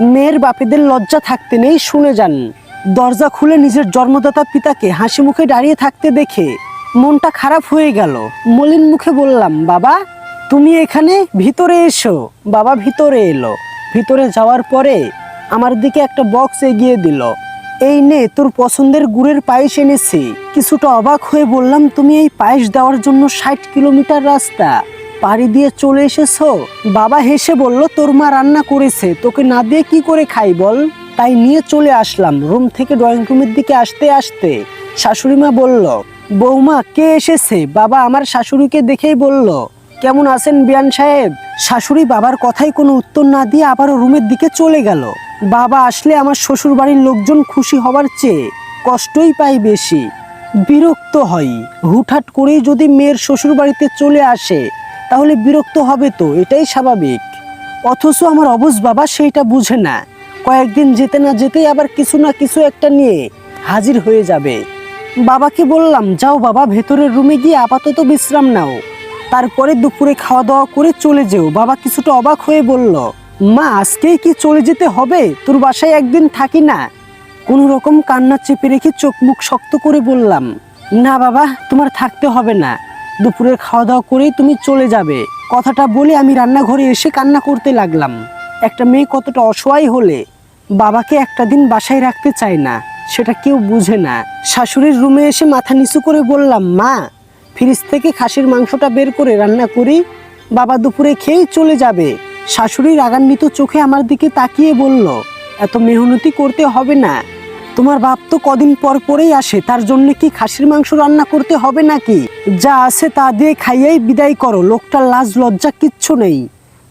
মেয়ের বাপেদের লজ্জা থাকতে নেই, শুনে যান। দরজা খুলে নিজের জন্মদাতা পিতাকে হাসি মুখে দাঁড়িয়ে থাকতে দেখে মনটা খারাপ হয়ে গেল। মলিন মুখে বললাম, বাবা তুমি এখানে, ভিতরে এসো। বাবা ভিতরে এলো। ভিতরে যাওয়ার পরে আমার দিকে একটা বক্স এগিয়ে দিল। এই নে তোর পছন্দের গুড়ের পায়েস এনেছি। কিছুটা অবাক হয়ে বললাম, তুমি এই পায়েস দেওয়ার জন্য 60 কিলোমিটার রাস্তা পাড়ি দিয়ে চলে এসেছো? বাবা হেসে বলল, তোর মা রান্না করেছে, তোকে না দিয়ে কি করে খাই বল। তাই নিয়ে চলে আসলাম। রুম থেকে ড্রয়িং রুমের দিকে আসতে আসতে শাশুড়ি মা বলল, বৌমা কে এসেছে? বাবা আমার শাশুড়িকে দেখেই বলল, কেমন আছেন বিয়ান সাহেব? শাশুড়ি বাবার কথায় কোনো উত্তর না দিয়ে আবারও রুমের দিকে চলে গেল। বাবা আসলে আমার শ্বশুর বাড়ির লোকজন খুশি হবার চেয়ে কষ্টই পায় বেশি, বিরক্ত হয়। হুটহাট করেই যদি মেয়ের শ্বশুর বাড়িতে চলে আসে তাহলে বিরক্ত হবে তো, এটাই স্বাভাবিক। অথচ আমার অবুঝ বাবা সেইটা বুঝে না। কয়েকদিন যেতে না যেতেই আবার কিছু না কিছু একটা নিয়ে হাজির হয়ে যাবে। বাবাকে বললাম, যাও বাবা ভেতরের রুমে গিয়ে আপাতত বিশ্রাম নাও, তারপরে দুপুরে খাওয়া দাওয়া করে চলে যেও। বাবা কিছুটা অবাক হয়ে বলল, মা আজকেই কি চলে যেতে হবে? তোর বাসায় একদিন থাকি না? কোনো রকম কান্না চেপে রেখে চোখ মুখ শক্ত করে বললাম, না বাবা তোমার থাকতে হবে না, দুপুরের খাওয়া দাওয়া করেই তুমি চলে যাবে। কথাটা বলে আমি রান্নাঘরে এসে কান্না করতে লাগলাম। একটা মেয়ে কতটা অসহায় হলে বাবাকে একটা দিন বাসায় রাখতে চায় না, সেটা কেউ বুঝে না। শাশুড়ির রুমে এসে মাথা নিচু করে বললাম, মা ফ্রিজ থেকে খাসির মাংসটা বের করে রান্না করি, বাবা দুপুরে খেয়েই চলে যাবে। শাশুড়ি রাগান্বিত চোখে আমার দিকে তাকিয়ে বলল, এত মেহনতি করতে হবে না, তোমার বাপ তো কদিন পর পরেই আসে, তার জন্য কি খাসির মাংস রান্না করতে হবে নাকি? যা আছে তা দিয়ে খাইয়েই বিদায় করো। লোকটার লাজ লজ্জা কিচ্ছু নেই।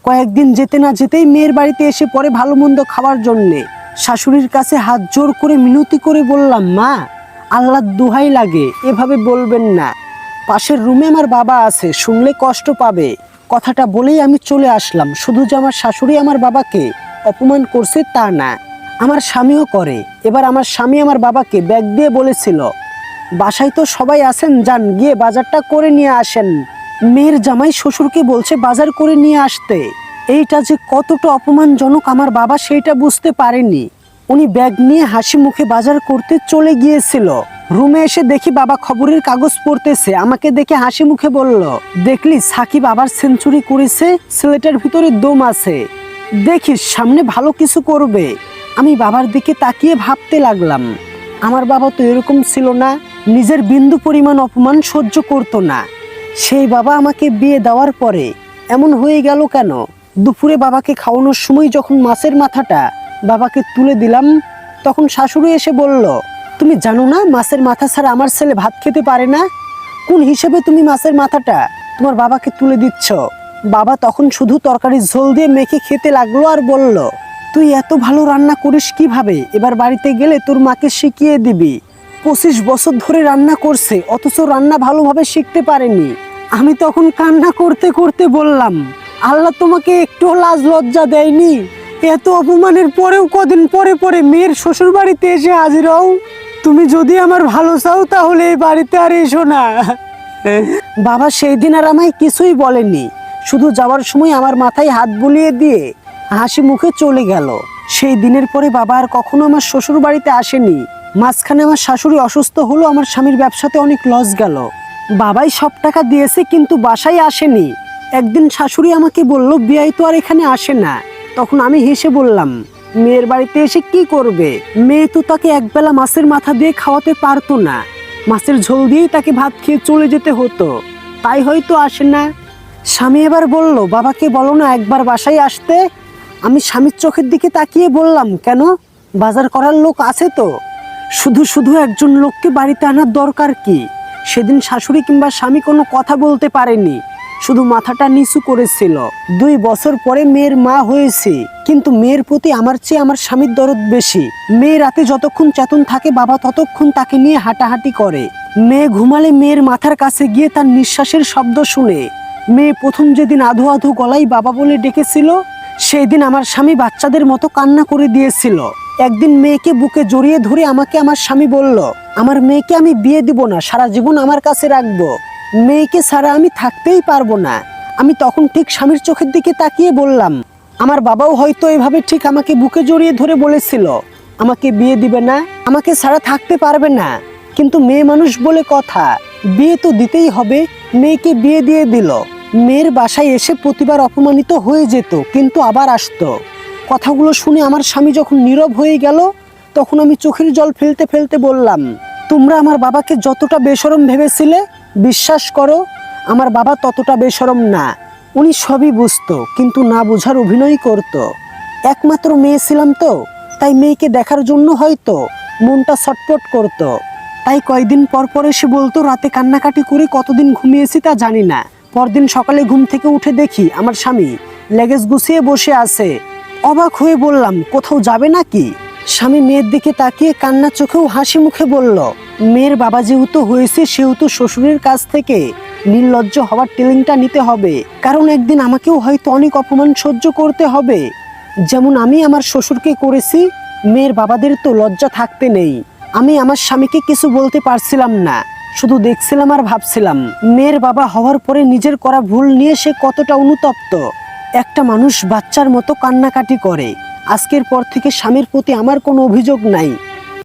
কয়েকদিন যেতে না যেতেই মেয়ের বাড়িতে এসে পরে ভালো মন্দ খাওয়ার জন্যে। শাশুড়ির কাছে হাত জোর করে মিনতি করে বললাম, মা আল্লাহর দোহাই লাগে এভাবে বলবেন না, পাশের রুমে আমার বাবা আছে, শুনলে কষ্ট পাবে। কথাটা বলেই আমি চলে আসলাম। শুধু যে আমার শাশুড়ি আমার বাবাকে অপমান করছে তা না, আমার স্বামীও করে। এবার আমার স্বামী আমার বাবাকে ব্যাগ দিয়ে বলেছিল, বাসায় তো সবাই আছেন, যান গিয়ে বাজারটা করে নিয়ে আসেন। মেয়ের জামাই শ্বশুরকে বলছে বাজার করে নিয়ে আসতে। এইটা যে কতটা অপমানজনক আমার বাবা সেইটা বুঝতে পারেনি। উনি ব্যাগ নিয়ে হাসি মুখে বাজার করতে চলে গিয়েছিল। রুমে এসে দেখি বাবা খবরের কাগজ পড়তেছে। আমাকে দেখে হাসি মুখে বলল, দেখলি সাকিব আবার সেঞ্চুরি করেছে, ছেলেটার ভিতরে দম আছে, দেখিস সামনে ভালো কিছু করবে। আমি বাবার দিকে তাকিয়ে ভাবতে লাগলাম, আমার বাবা তো এরকম ছিল না, নিজের বিন্দু পরিমাণ অপমান সহ্য করতো না। সেই বাবা আমাকে বিয়ে দেওয়ার পরে এমন হয়ে গেল কেন? দুপুরে বাবাকে খাওয়ানোর সময় যখন মাছের মাথাটা বাবাকে তুলে দিলাম, তখন শাশুড়ি এসে বলল, তুমি জানো না মাছের মাথা ছাড়া আমার ছেলে ভাত খেতে পারে না? কোন হিসেবে তুমি মাছের মাথাটা তোমার বাবাকে তুলে দিচ্ছ? বাবা তখন শুধু তরকারির ঝোল দিয়ে মেখে খেতে লাগলো আর বলল, তুই এত ভালো রান্না করিস কিভাবে? এবার বাড়িতে গেলে তোর মাকে শিখিয়ে দিবি। 25 বছর ধরে রান্না করছে, অথচ রান্না ভালোভাবে শিখতে পারেনি। আমি তখন কান্না করতে করতে বললাম, আল্লাহ তোমাকে একটু লাজ লজ্জা দেয়নি? এত অপমানের পরেও কদিন পরে পরে মেয়ের শ্বশুর বাড়িতে এসে হাজির হও। তুমি যদি আমার ভালো চাও তাহলে এই বাড়িতে আর এসো না। বাবা সেই দিন আর আমায় কিছুই বলেনি, শুধু যাওয়ার সময় আমার মাথায় হাত বুলিয়ে দিয়ে হাসি মুখে চলে গেল। সেই দিনের পরে বাবা আর কখনো আমার শ্বশুর বাড়িতে আসেনি। মাঝখানে আমার শাশুড়ি অসুস্থ হলো, আমার স্বামীর ব্যবসাতে অনেক লস গেল। বাবাই সব টাকা দিয়েছে কিন্তু বাসায় আসেনি। একদিন শাশুড়ি আমাকে বলল, বিয়াই তো আর এখানে আসে না। তখন আমি হেসে বললাম, মেয়ের বাড়িতে এসে কি করবে? মেয়ে তো তাকে একবেলা মাছের মাথা দিয়ে খাওয়াতে পারতো না, মাছের ঝোল দিয়েই তাকে ভাত খেয়ে চলে যেতে হতো, তাই হয়তো আসে না। স্বামী এবার বলল, বাবাকে বলো না একবার বাসায় আসতে। আমি স্বামীর চোখের দিকে তাকিয়ে বললাম, কেন? বাজার করার লোক আছে তো, শুধু শুধু একজন লোককে বাড়িতে আনার দরকার কি? সেদিন শাশুড়ি কিংবা স্বামী কোনো কথা বলতে পারেনি, শুধু মাথাটা নিচু করেছিল। 2 বছর পরে মেয়ের মা হয়েছে, কিন্তু মেয়ের প্রতি আমার চেয়ে আমার স্বামীর দরদ বেশি। মেয়ে রাতে যতক্ষণ চেতন থাকে বাবা ততক্ষণ তাকে নিয়ে হাঁটাহাঁটি করে। মেয়ে ঘুমালে মেয়ের মাথার কাছে গিয়ে তার নিঃশ্বাসের শব্দ শুনে মেয়ে প্রথম যেদিন আধো আধো গলায় বাবা বলে ডেকেছিল, সেই দিন আমার স্বামী বাচ্চাদের মতো কান্না করে দিয়েছিল। একদিন মেয়েকে বুকে জড়িয়ে ধরে আমাকে আমার স্বামী বলল, আমার মেয়েকে আমি বিয়ে দিব না, সারা জীবন আমার কাছে রাখবো, মেয়েকে ছাড়া আমি থাকতেই পারবো না। আমি তখন ঠিক স্বামীর চোখের দিকে তাকিয়ে বললাম, আমার বাবাও হয়তো এভাবে ঠিক আমাকে বুকে জড়িয়ে ধরে বলেছিল আমাকে বিয়ে দিবে না, আমাকে ছাড়া থাকতে পারবে না। কিন্তু মেয়ে মানুষ বলে কথা, বিয়ে তো দিতেই হবে। মেয়েকে বিয়ে দিয়ে দিল। মেয়ের বাসায় এসে প্রতিবার অপমানিত হয়ে যেত, কিন্তু আবার আসতো। কথাগুলো শুনে আমার স্বামী যখন নীরব হয়ে গেল, তখন আমি চোখের জল ফেলতে ফেলতে বললাম, তোমরা আমার বাবাকে যতটা বেশরম ভেবেছিলে, বিশ্বাস করো আমার বাবা ততটা বেশরম না। উনি সবই বুঝতো, কিন্তু না বোঝার অভিনয় করত। একমাত্র মেয়ে ছিলাম তো, তাই মেয়েকে দেখার জন্য হয়তো মনটা ছটফট করত। তাই কয়েকদিন পর পর এসে বলতো, রাতে কান্নাকাটি করে কতদিন ঘুমিয়েছি তা জানি না। পরদিন সকালে ঘুম থেকে উঠে দেখি আমার স্বামী লেগেজ গুছিয়ে বসে আছে। অবাক হয়ে বললাম, কোথাও যাবে নাকি? স্বামী মেয়ের দিকে তাকিয়ে কান্না চোখেও হাসি মুখে বলল, মেয়ের বাবা যেহেতু হয়েছে সেহেতু শ্বশুরের কাছ থেকে নির্লজ্জ হওয়ার ট্রেনিংটা নিতে হবে। কারণ একদিন আমাকেও হয়তো অনেক অপমান সহ্য করতে হবে, যেমন আমি আমার শ্বশুরকে করেছি। মেয়ের বাবাদের তো লজ্জা থাকতে নেই। আমি আমার স্বামীকে কিছু বলতে পারছিলাম না, শুধু দেখছিলাম আর ভাবছিলাম মেয়ের বাবা হওয়ার পরে নিজের করা ভুল নিয়ে সে কতটা অনুতপ্ত। একটা মানুষ বাচ্চার মতো কান্নাকাটি করে। আজকের পর থেকে স্বামীর প্রতি আমার কোনো অভিযোগ নাই।